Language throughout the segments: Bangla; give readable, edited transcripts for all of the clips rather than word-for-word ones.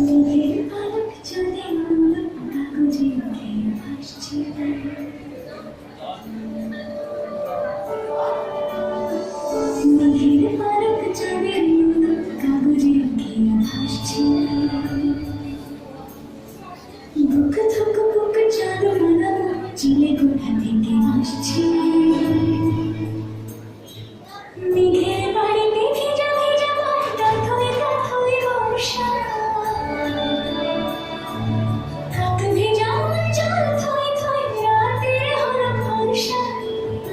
মেঘের পালক চাঁদের আলো কাগজে উঠে ভাসছে। মেঘের পালক চাঁদের আলো কাগজে উঠে ভাসছে। বুক থুক বুক চাঁদ বানাবো চিলে কোথা থেকে আসছে। মেঘের বাড়িতে ভেজা ভেজা পাতা থই থই বর্ষা। হাত ভেজা জল থই থই রাতের হলো বর্ষা।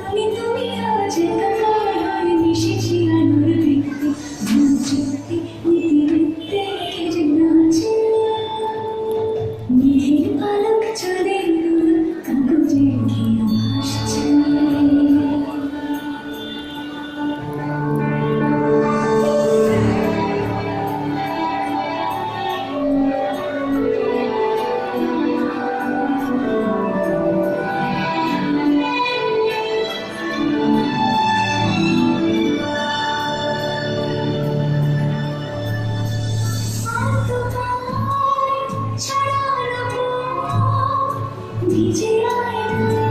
আমি তুমি আজ একাকার হয়ে মিশেছি আলোর বৃত্তে। ঝুঁকতে ইতিবৃত্তে যে নাচে। মেঘের পালক চাঁদের আলো কাগজে ঘিরে ভাসছে। ভিজে আয়না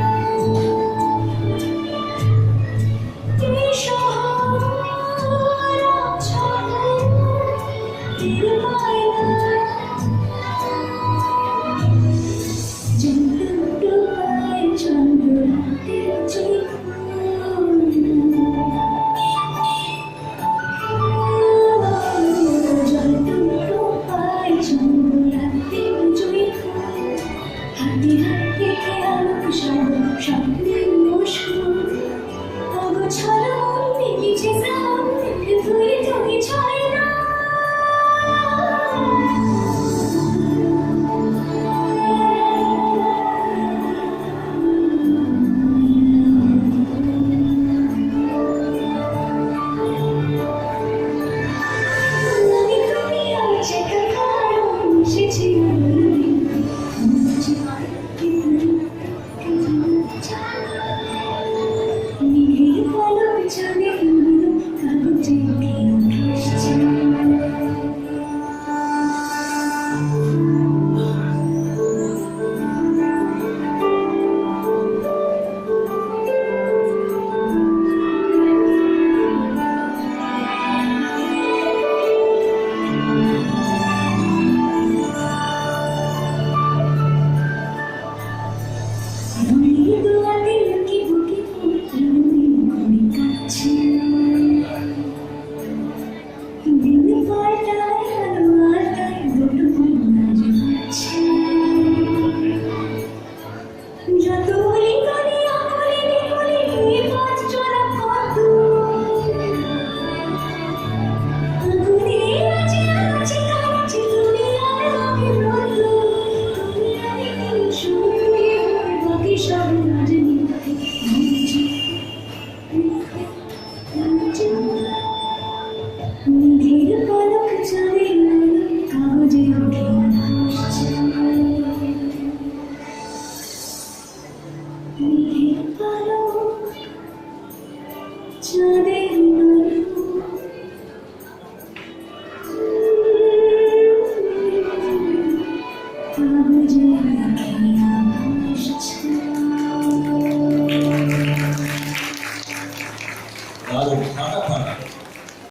এই শহর ছড়ে তীর পায়না। চন্দ্র পায় চন্দ্র রাতের জয় চন্দ্র পায় চন্দ্র রাতের জয়। হাতে হাতে আলোক স্বপ্নের মশগুল। অগোছালো মন নিচে প্রাণ ধুয়ে ধুয়ে ছয় না। আমি তুমি আজ একাকার হয়ে মিশেছি আলোর বৃত্তে। মেঘের পালক চাঁদের আলো কাগজে ঘিরে ভাসছে। ধুলির দোয়াতে লুকি বুকি রঙিন ঘড়ি কাটছে। দিন পাল্টায় আলো আলটায় দুটো ফুল নাচ বাজছে। যত বলি গানে আঁকলে বিকলে এই পথ চলা কত। আগুনে আছে আছে কাছে তুমি আর আমি রত। তুমি আমি শুনিয়ে বাকি সব রাজনীতি মেঘের পালক চাঁদের আলো কাগজে উঠে ভাসছে। মেঘের পালক চাঁদের আলো কাগজে উঠে ভাসছে।